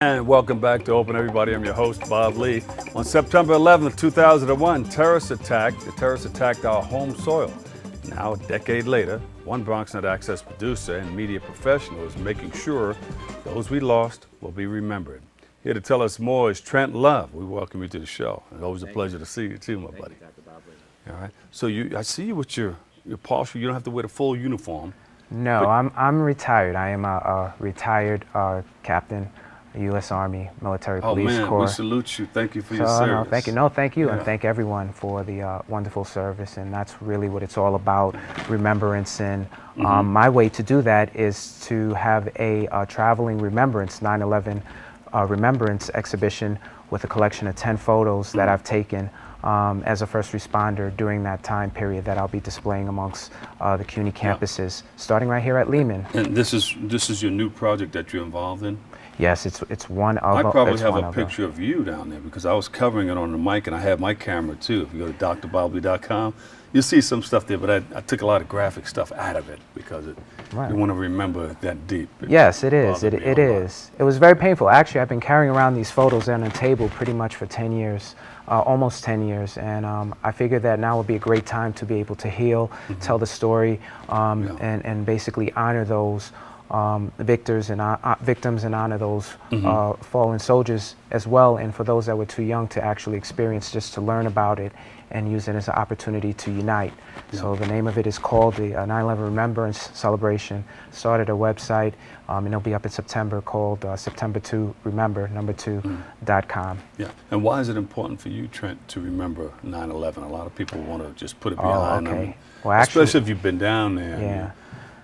And welcome back to Open Everybody. I'm your host, Bob Lee. On September 11th, 2001, the terrorists attacked our home soil. Now, a decade later, one BronxNet Access producer and media professional is making sure those we lost will be remembered. Here to tell us more is Trent. We welcome you to the show. It's always a pleasure to see you too, my buddy. Thank you, Dr. Bob Lee. All right. So I see you with your partial. You don't have to wear the full uniform. No, I'm retired. I am a retired captain, U.S. Army Military Police Corps. We salute you. Thank you for your service. No, thank you. No, thank you, and thank everyone for the wonderful service. And that's really what it's all about: remembrance. And my way to do that is to have a traveling remembrance 9/11 remembrance exhibition with a collection of 10 photos that I've taken as a first responder during that time period that I'll be displaying amongst the CUNY campuses, starting right here at Lehman. And this is your new project that you're involved in? Yes, it's one of. I probably have a picture of you down there because I was covering it on the mic and I have my camera too. If you go to drboblee.com, you'll see some stuff there, but I took a lot of graphic stuff out of it because you want to remember that deep. Yes, it is. It is. It was very painful. Actually, I've been carrying around these photos on a table pretty much for 10 years. Almost 10 years, and I figured that now would be a great time to be able to heal, tell the story, and basically honor those victors and victims and honor those fallen soldiers as well, and for those that were too young to actually experience, just to learn about it and use it as an opportunity to unite. So the name of it is called the 9/11 Remembrance Celebration. Started a website, and it'll be up in September, called September2Remember2.com. Yeah, and why is it important for you, Trent, to remember 9/11? A lot of people want to just put it behind them, well, actually, especially if you've been down there. Yeah.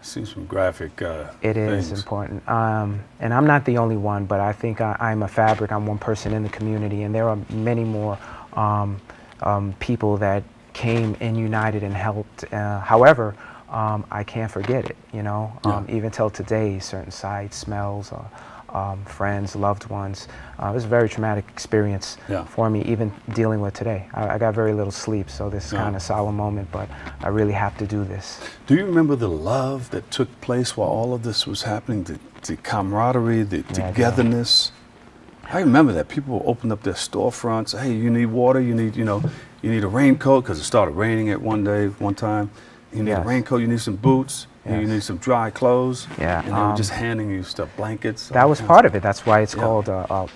Seen some graphic It things. is important. And I'm not the only one, but I think I'm a fabric. I'm one person in the community, and there are many more people that came and united and helped. However, I can't forget it, even till today, certain sights, smells, friends, loved ones. It was a very traumatic experience for me, even dealing with today. I got very little sleep, so this is kind of a solemn moment, but I really have to do this. Do you remember the love that took place while all of this was happening, the camaraderie, the togetherness? I remember that people opened up their storefronts. Hey, you need water, you need a raincoat, because it started raining at one time. You need a raincoat, you need some boots. You need some dry clothes, and they were just handing you stuff, blankets. That was part of it. That's why it's called,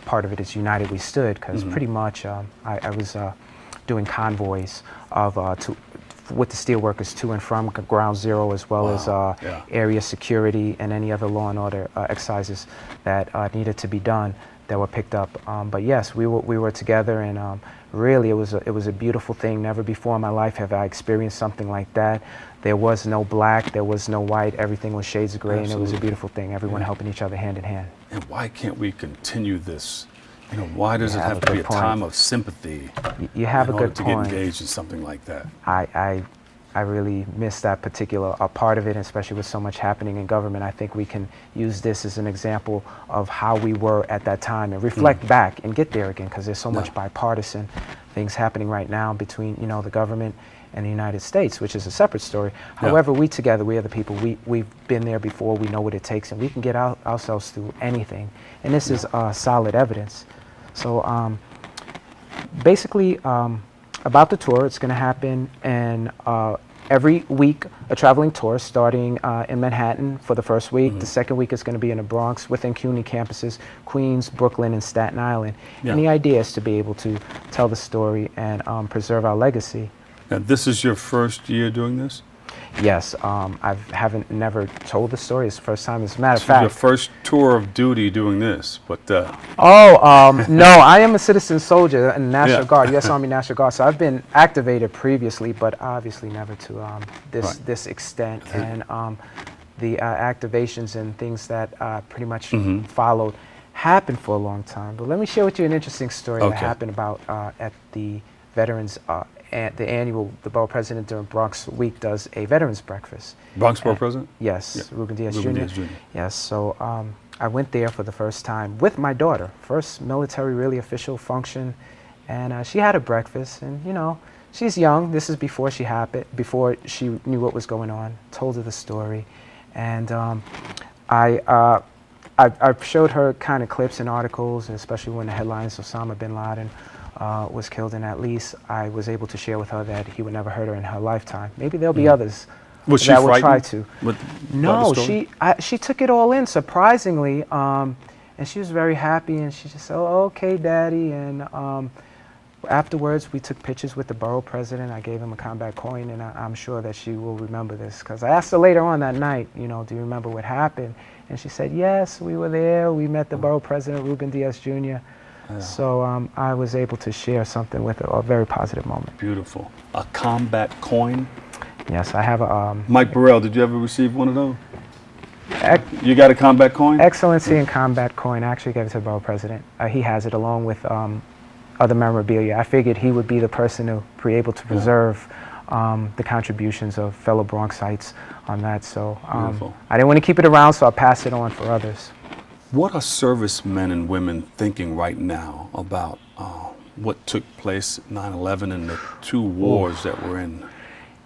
part of it is United We Stood, because pretty much I was doing convoys with the steelworkers to and from Ground Zero, as well as area security and any other law and order exercises that needed to be done that were picked up. But yes, we were together, and really it was a beautiful thing. Never before in my life have I experienced something like that. There was no black, there was no white, everything was shades of gray, and it was a beautiful thing, everyone helping each other hand in hand. And why can't we continue this? Why does it have to be a time of sympathy you have in a order good to point. get engaged in something like that? I really miss that particular part of it, especially with so much happening in government. I think we can use this as an example of how we were at that time and reflect back and get there again, because there's so much bipartisan things happening right now between the government and the United States, which is a separate story. However, we together, we are the people, we've been there before, we know what it takes, and we can get ourselves through anything. And this is solid evidence. So basically, about the tour, it's going to happen in every week, a traveling tour starting in Manhattan for the first week. The second week is going to be in the Bronx within CUNY campuses, Queens, Brooklyn, and Staten Island. And the idea is to be able to tell the story and preserve our legacy. Now, this is your first year doing this? Yes, I haven't never told the story. It's the first time. As a matter of fact, your first tour of duty doing this, but no, I am a citizen soldier in the National Guard, U.S. Army National Guard. So I've been activated previously, but obviously never to this extent. And the activations and things that pretty much followed happened for a long time. But let me share with you an interesting story that happened about at the Veterans. The borough president during Bronx Week does a veterans breakfast. Bronx borough president? Yes, Ruben Diaz Jr. Yes, so I went there for the first time with my daughter, first military really official function, and she had a breakfast, and she's young. This is before she knew what was going on. Told her the story, and I I showed her kind of clips and articles, and especially when the headlines Osama bin Laden was killed, and at least I was able to share with her that he would never hurt her in her lifetime. Maybe there'll be others Was she that will try frightened to. by the No, story? she took it all in, surprisingly, and she was very happy, and she just said, "Oh, okay, Daddy," and afterwards, we took pictures with the borough president. I gave him a combat coin, and I'm sure that she will remember this, because I asked her later on that night, you know, do you remember what happened? And she said, yes, we were there. We met the borough president, Ruben Diaz Jr. Yeah. So I was able to share something with her, a very positive moment. Beautiful. A combat coin? Yes, I have a... Mike Burrell, did you ever receive one of those? You got a combat coin? Excellency in combat coin. I actually gave it to the borough president. He has it along with other memorabilia. I figured he would be the person to be able to preserve the contributions of fellow Bronxites on that. So I didn't want to keep it around, so I passed it on for others. What are servicemen and women thinking right now about what took place 9/11 and the two wars that we're in?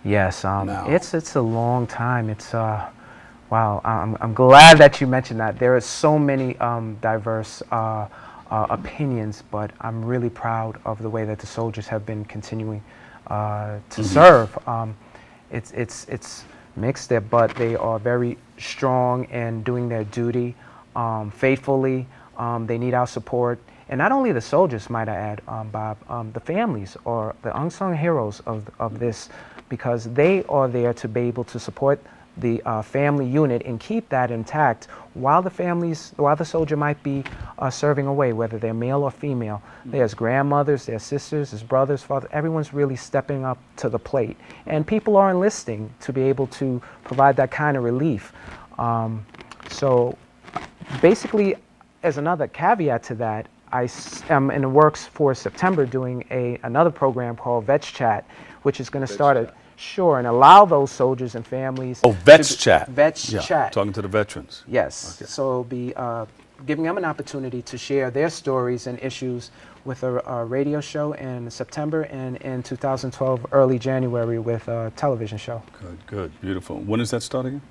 Yes, now? It's a long time. It's wow. I'm glad that you mentioned that. There are so many diverse opinions, but I'm really proud of the way that the soldiers have been continuing to serve. It's mixed, but they are very strong and doing their duty faithfully. They need our support, and not only the soldiers, might I add, Bob, the families are the unsung heroes of this, because they are there to be able to support the family unit and keep that intact while the soldier might be serving away, whether they're male or female. There's grandmothers, there's sisters, there's brothers, fathers. Everyone's really stepping up to the plate, and people are enlisting to be able to provide that kind of relief. So basically, as another caveat to that, I am in the works for September doing another program called Vets Chat, which is going to start at and allow those soldiers and families. Oh, Vets Chat. Vets Yeah, Chat. talking to the veterans. Yes. Okay. So it'll be giving them an opportunity to share their stories and issues with a radio show in September, and in 2012, early January, with a television show. Good, beautiful. When does that start again?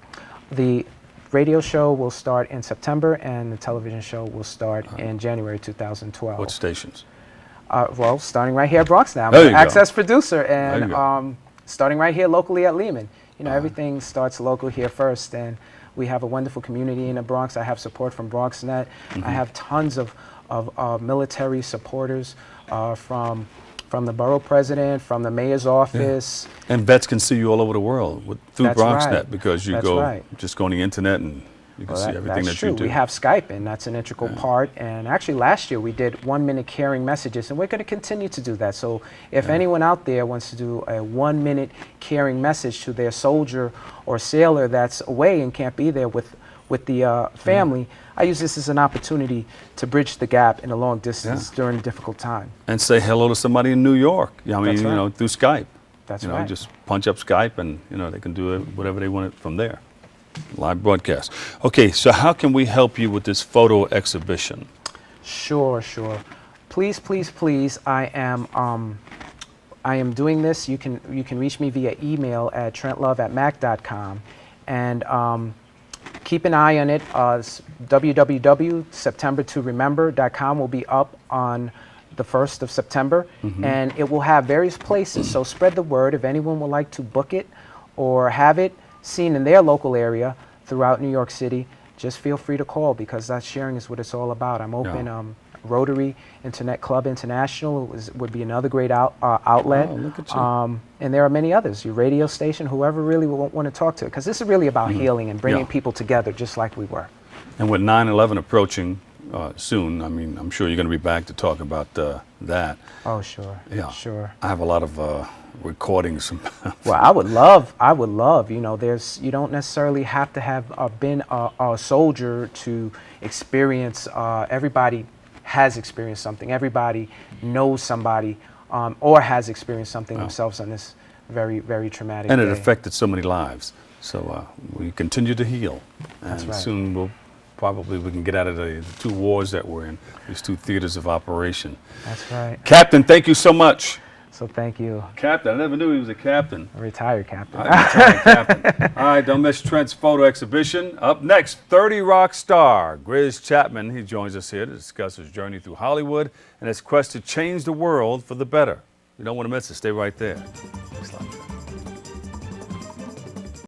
The radio show will start in September, and the television show will start in January 2012. What stations? Well, starting right here at BronxNet. I'm There an you go. access producer, There you and go. starting right here locally at Lehman. You know, everything starts local here first, and we have a wonderful community in the Bronx. I have support from BronxNet. I have tons of military supporters from the borough president, from the mayor's office. And vets can see you all over the world through That's BronxNet, right. because you That's go right. just go on the internet and you can see everything That's that you true. do. We have Skype, and that's an integral part. And actually, last year we did 1-minute caring messages, and we're going to continue to do that. So if anyone out there wants to do a 1-minute caring message to their soldier or sailor that's away and can't be there with the family, I use this as an opportunity to bridge the gap in a long distance during a difficult time. And say hello to somebody in New York. I mean, That's you right. know, through Skype. That's you know, right. just punch up Skype, and you know they can do whatever they want from there. Live broadcast. Okay, so how can we help you with this photo exhibition? Sure. Please, I am doing this. You can reach me via email at trentlove@mac.com, and keep an eye on it. www.september2remember.com will be up on the 1st of September, and it will have various places. So spread the word. If anyone would like to book it or have it seen in their local area throughout New York City, just feel free to call, because that sharing is what it's all about. I'm open. Rotary Internet Club International would be another great outlet. Oh, look at you. And there are many others. Your radio station, whoever really want to talk to, because this is really about healing and bringing people together, just like we were. And with 9/11 approaching soon, I mean, I'm sure you're going to be back to talk about that. Oh, sure. Yeah, Sure. I have a lot of recordings. Well, I would love, you know, you don't necessarily have to have been a soldier to experience, everybody has experienced something. Everybody knows somebody or has experienced something themselves on this very, very traumatic And day. it affected so many lives. So we continue to heal. And That's right. soon we can get out of the two wars that we're in, these two theaters of operation. That's right. Captain, thank you so much. So thank you. Captain. I never knew he was a captain. A retired captain. Retired captain. All right, don't miss Trent's photo exhibition. Up next, 30 Rock star Grizz Chapman. He joins us here to discuss his journey through Hollywood and his quest to change the world for the better. You don't want to miss it. Stay right there.